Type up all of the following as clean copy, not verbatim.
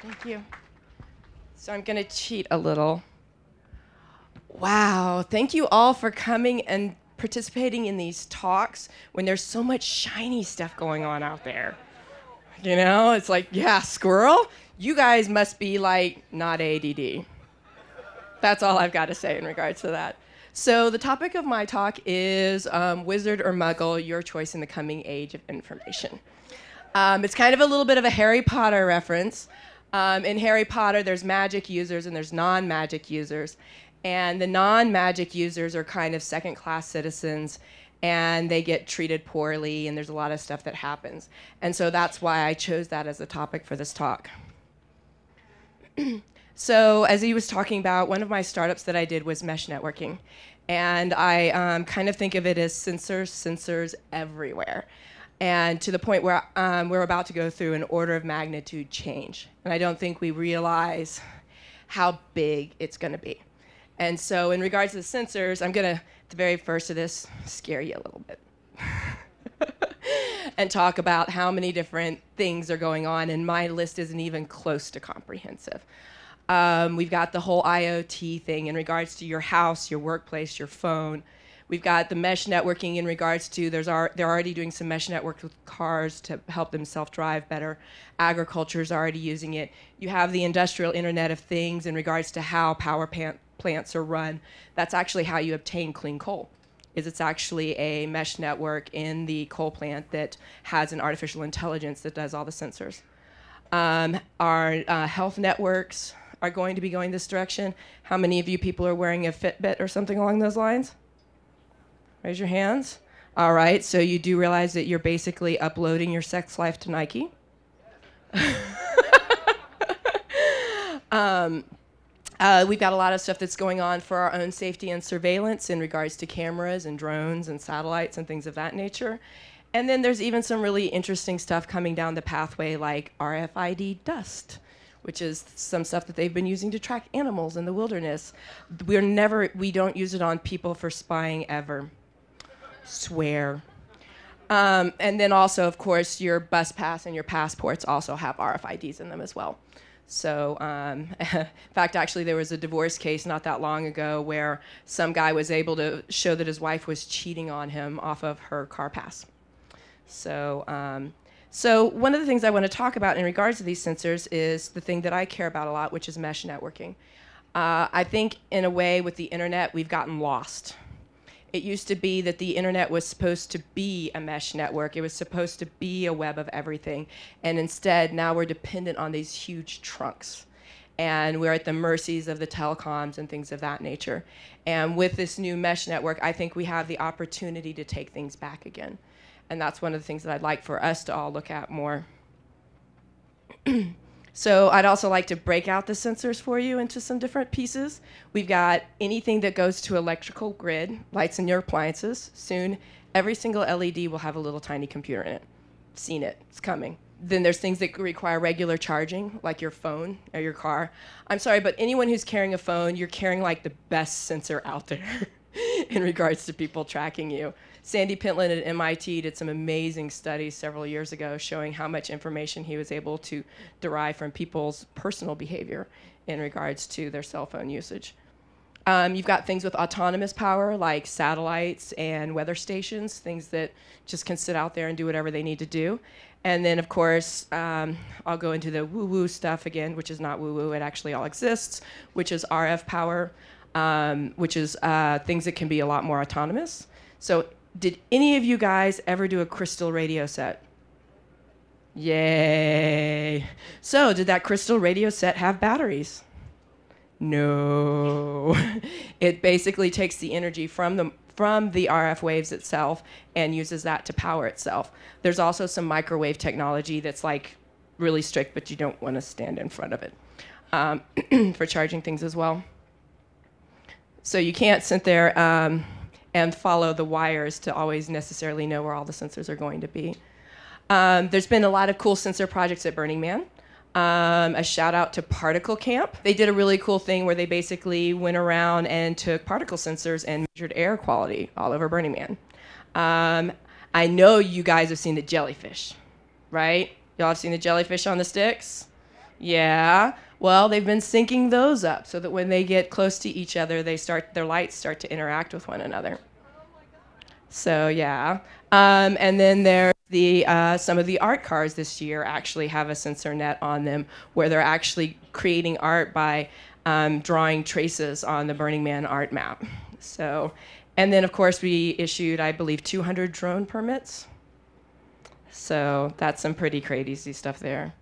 Thank you. So I'm going to cheat a little. Wow, thank you all for coming and participating in these talks when there's so much shiny stuff going on out there. You know, it's like, yeah, squirrel, you guys must be like not ADD. That's all I've got to say in regards to that. So the topic of my talk is Wizard or Muggle, your choice in the coming age of information. It's kind of a little bit of a Harry Potter reference. In Harry Potter, there's magic users and there's non-magic users. And the non-magic users are kind of second-class citizens, and they get treated poorly, and there's a lot of stuff that happens. And so that's why I chose that as a topic for this talk. So as he was talking about, one of my startups that I did was mesh networking. And I kind of think of it as sensors everywhere. And to the point where we're about to go through an order of magnitude change. And I don't think we realize how big it's going to be. And so in regards to the sensors, I'm going to, at the very first of this, scare you a little bit. And talk about how many different things are going on. And my list isn't even close to comprehensive. We've got the whole IoT thing in regards to your house, your workplace, your phone. We've got the mesh networking in regards to they're already doing some mesh networks with cars to help them self-drive better. Agriculture is already using it. You have the industrial Internet of Things in regards to how power plants are run. That's actually how you obtain clean coal. It's actually a mesh network in the coal plant that has an artificial intelligence that does all the sensors. Our health networks are going to be going this direction. How many of you people are wearing a Fitbit or something along those lines? Raise your hands. All right, so you do realize that you're basically uploading your sex life to Nike? We've got a lot of stuff that's going on for our own safety and surveillance in regards to cameras and drones and satellites and things of that nature. And then there's even some really interesting stuff coming down the pathway like RFID dust, which is some stuff that they've been using to track animals in the wilderness. We don't use it on people for spying ever. Swear. And then also, of course, your bus pass and your passports also have RFIDs in them as well. So, in fact, actually, there was a divorce case not that long ago where some guy was able to show that his wife was cheating on him off of her car pass. So one of the things I want to talk about in regards to these sensors is the thing that I care about a lot, which is mesh networking. I think, in a way, with the internet, we've gotten lost. It used to be that the internet was supposed to be a mesh network. It was supposed to be a web of everything. And instead, now we're dependent on these huge trunks. And we're at the mercies of the telecoms and things of that nature. And with this new mesh network, I think we have the opportunity to take things back again. And that's one of the things that I'd like for us to all look at more. So I'd also like to break out the sensors for you into some different pieces. We've got anything that goes to electrical grid, lights in your appliances. Soon, every single LED will have a little tiny computer in it. Seen it, it's coming. Then there's things that require regular charging, like your phone or your car. I'm sorry, but anyone who's carrying a phone, you're carrying like the best sensor out there in regards to people tracking you. Sandy Pentland at MIT did some amazing studies several years ago showing how much information he was able to derive from people's personal behavior in regards to their cell phone usage. You've got things with autonomous power like satellites and weather stations, things that just can sit out there and do whatever they need to do. And then, of course, I'll go into the woo-woo stuff again, which is not woo-woo, it actually all exists, which is RF power, which is things that can be a lot more autonomous. So did any of you guys ever do a crystal radio set? Yay. So did that crystal radio set have batteries? No. It basically takes the energy from the RF waves itself and uses that to power itself. There's also some microwave technology that's like really strict, but you don't want to stand in front of it for charging things as well. So you can't sit there and follow the wires to always necessarily know where all the sensors are going to be. There's been a lot of cool sensor projects at Burning Man. A shout out to Particle Camp. They did a really cool thing where they basically went around and took particle sensors and measured air quality all over Burning Man. I know you guys have seen the jellyfish, right? Y'all have seen the jellyfish on the sticks? Yeah. Well, they've been syncing those up so that when they get close to each other, their lights start to interact with one another. So yeah. And then there's some of the art cars this year actually have a sensor net on them where they're actually creating art by drawing traces on the Burning Man art map. So, and then of course we issued, I believe, 200 drone permits. So that's some pretty crazy stuff there.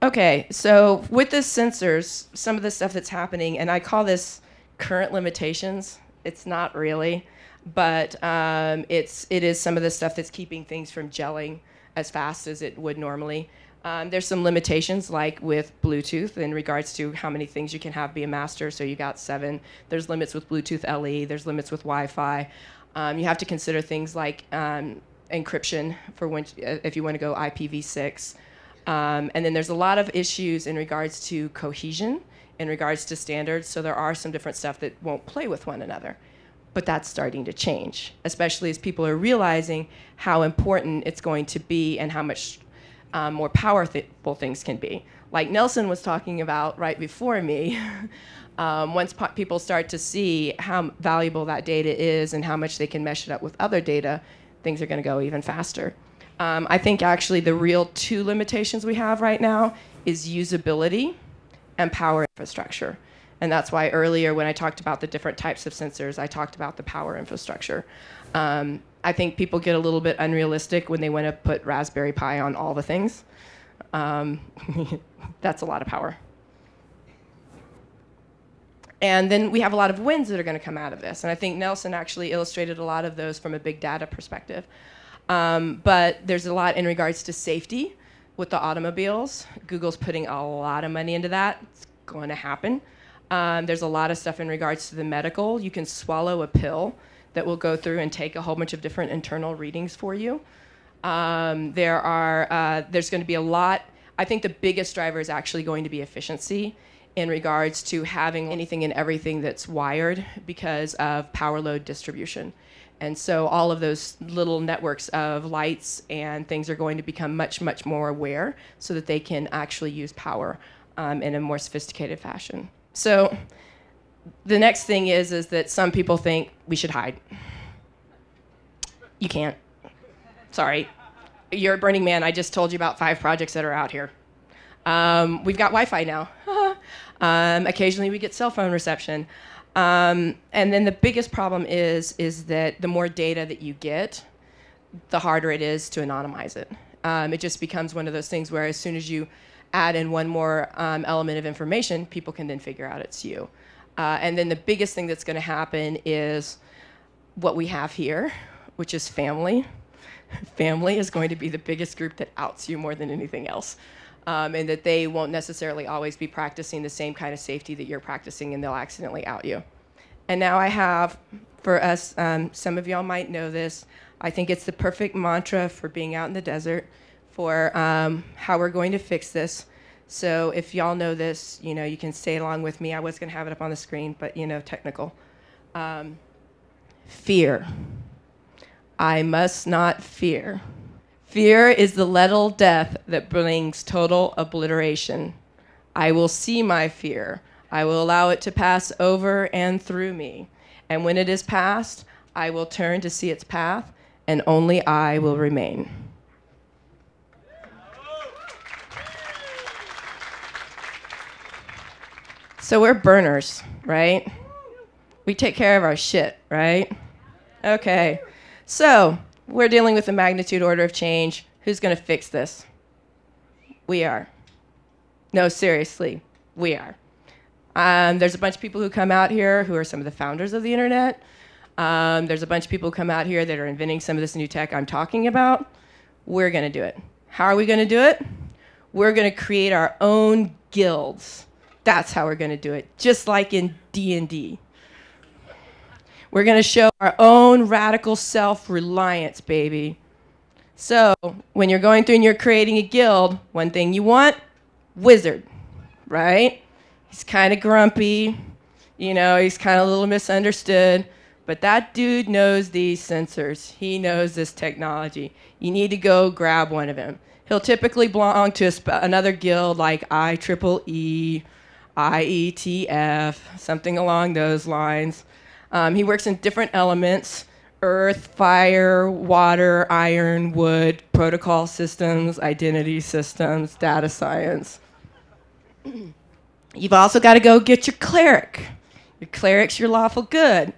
Okay, so with the sensors, some of the stuff that's happening, and I call this current limitations. It's not really, but it is some of the stuff that's keeping things from gelling as fast as it would normally. There's some limitations, like with Bluetooth, in regards to how many things you can have be a master. So you got 7. There's limits with Bluetooth LE. There's limits with Wi-Fi. You have to consider things like encryption for if you want to go IPv6. And then there's a lot of issues in regards to cohesion, in regards to standards. So there are some different stuff that won't play with one another. But that's starting to change, especially as people are realizing how important it's going to be and how much more powerful things can be. Like Nelson was talking about right before me, once people start to see how valuable that data is and how much they can mesh it up with other data, things are going to go even faster. I think actually the real 2 limitations we have right now is usability and power infrastructure. And that's why earlier when I talked about the different types of sensors, I talked about the power infrastructure. I think people get a little bit unrealistic when they want to put Raspberry Pi on all the things. That's a lot of power. And then we have a lot of wins that are going to come out of this. And I think Nelson actually illustrated a lot of those from a big data perspective. But there's a lot in regards to safety with the automobiles. Google's putting a lot of money into that. It's going to happen. There's a lot of stuff in regards to the medical. You can swallow a pill that will go through and take a whole bunch of different internal readings for you. There's going to be a lot. I think the biggest driver is actually going to be efficiency in regards to having anything and everything that's wired because of power load distribution. And so all of those little networks of lights and things are going to become much, much more aware so that they can actually use power in a more sophisticated fashion. So the next thing is that some people think we should hide. You can't. Sorry. You're at Burning Man. I just told you about 5 projects that are out here. We've got Wi-Fi now. Occasionally we get cell phone reception. And then the biggest problem is that the more data that you get, the harder it is to anonymize it. It just becomes one of those things where as soon as you add in one more element of information, people can then figure out it's you. And then the biggest thing that's going to happen is what we have here, which is family. Family is going to be the biggest group that outs you more than anything else. And that they won't necessarily always be practicing the same kind of safety that you're practicing, and they'll accidentally out you. And now I have, for us, some of y'all might know this, I think it's the perfect mantra for being out in the desert, for how we're going to fix this. So if y'all know this, you can say along with me. I was going to have it up on the screen, but, technical. Fear. I must not fear. Fear is the lethal death that brings total obliteration. I will see my fear. I will allow it to pass over and through me. And when it is past, I will turn to see its path, and only I will remain. So we're burners, right? We take care of our shit, right? Okay. So we're dealing with the magnitude order of change. Who's going to fix this? We are. No, seriously, we are. There's a bunch of people who come out here who are some of the founders of the internet. There's a bunch of people who come out here that are inventing some of this new tech I'm talking about. We're going to do it. How are we going to do it? We're going to create our own guilds. That's how we're going to do it, just like in D&D. We're going to show our own radical self-reliance, baby. So when you're going through and you're creating a guild, one thing you want, wizard, right? He's kind of grumpy, he's kind of a little misunderstood, but that dude knows these sensors. He knows this technology. You need to go grab one of him. He'll typically belong to another guild like IEEE, IETF, something along those lines. He works in different elements: earth, fire, water, iron, wood, protocol systems, identity systems, data science. You've also got to go get your cleric. Your cleric's your lawful good.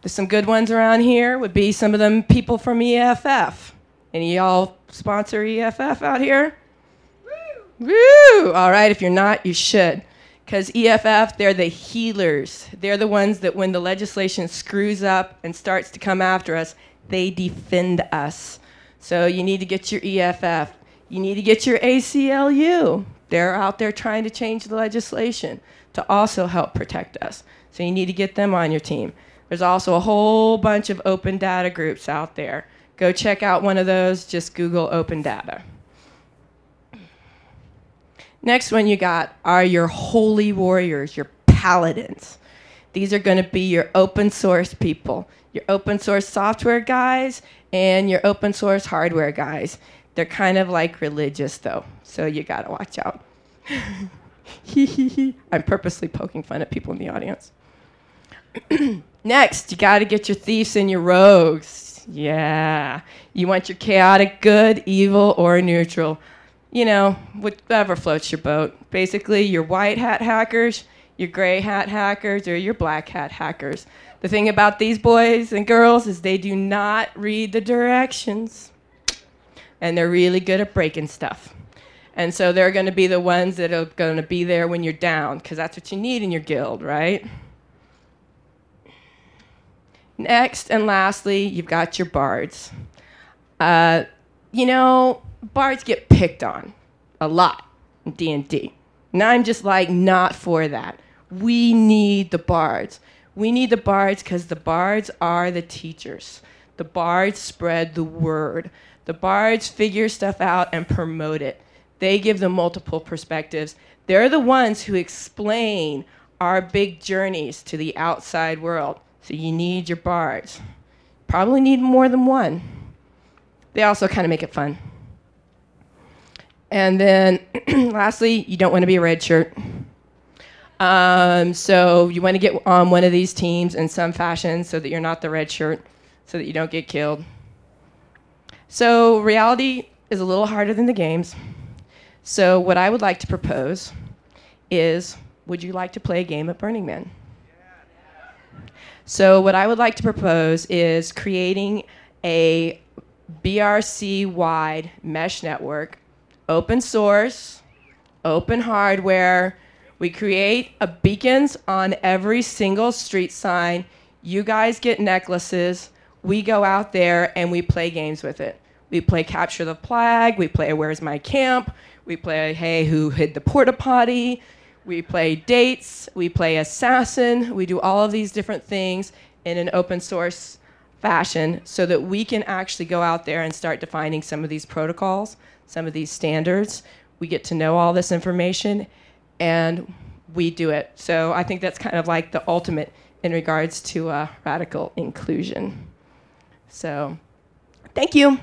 There's some good ones around here would be some of them people from EFF. Any of y'all sponsor EFF out here? Woo! Woo! All right, if you're not, you should. Because EFF, they're the healers. They're the ones that when the legislation screws up and starts to come after us, they defend us. So you need to get your EFF. You need to get your ACLU. They're out there trying to change the legislation to also help protect us. So you need to get them on your team. There's also a whole bunch of open data groups out there. Go check out one of those. Just Google open data. Next one you got are your holy warriors, your paladins. These are going to be your open source people, your open source software guys, and your open source hardware guys. They're kind of like religious, though, so you got to watch out. I'm purposely poking fun at people in the audience. Next, you got to get your thieves and your rogues. Yeah. You want your chaotic good, evil, or neutral. You know, whatever floats your boat. Basically, your white hat hackers, your gray hat hackers, or your black hat hackers. The thing about these boys and girls is they do not read the directions. And they're really good at breaking stuff. And so they're going to be the ones that are going to be there when you're down, because that's what you need in your guild, right? Next and lastly, you've got your bards. You know, bards get picked on a lot in D&D. And I'm just like, not for that. We need the bards. We need the bards because the bards are the teachers. The bards spread the word. The bards figure stuff out and promote it. They give them multiple perspectives. They're the ones who explain our big journeys to the outside world. So you need your bards. Probably need more than one. They also kind of make it fun. And then lastly, you don't want to be a red shirt. So you want to get on one of these teams in some fashion so that you're not the red shirt, so that you don't get killed. So reality is a little harder than the games. So what I would like to propose is, would you like to play a game at Burning Man? So what I would like to propose is creating a BRC-wide mesh network, open source, open hardware. We create beacons on every single street sign. You guys get necklaces. We go out there and we play games with it. We play Capture the Flag. We play Where's My Camp. We play Hey, Who Hid the Porta Potty. We play Dates. We play Assassin. We do all of these different things in an open source fashion so that we can actually go out there and start defining some of these protocols, some of these standards. We get to know all this information, and we do it. So I think that's kind of like the ultimate in regards to radical inclusion. So thank you.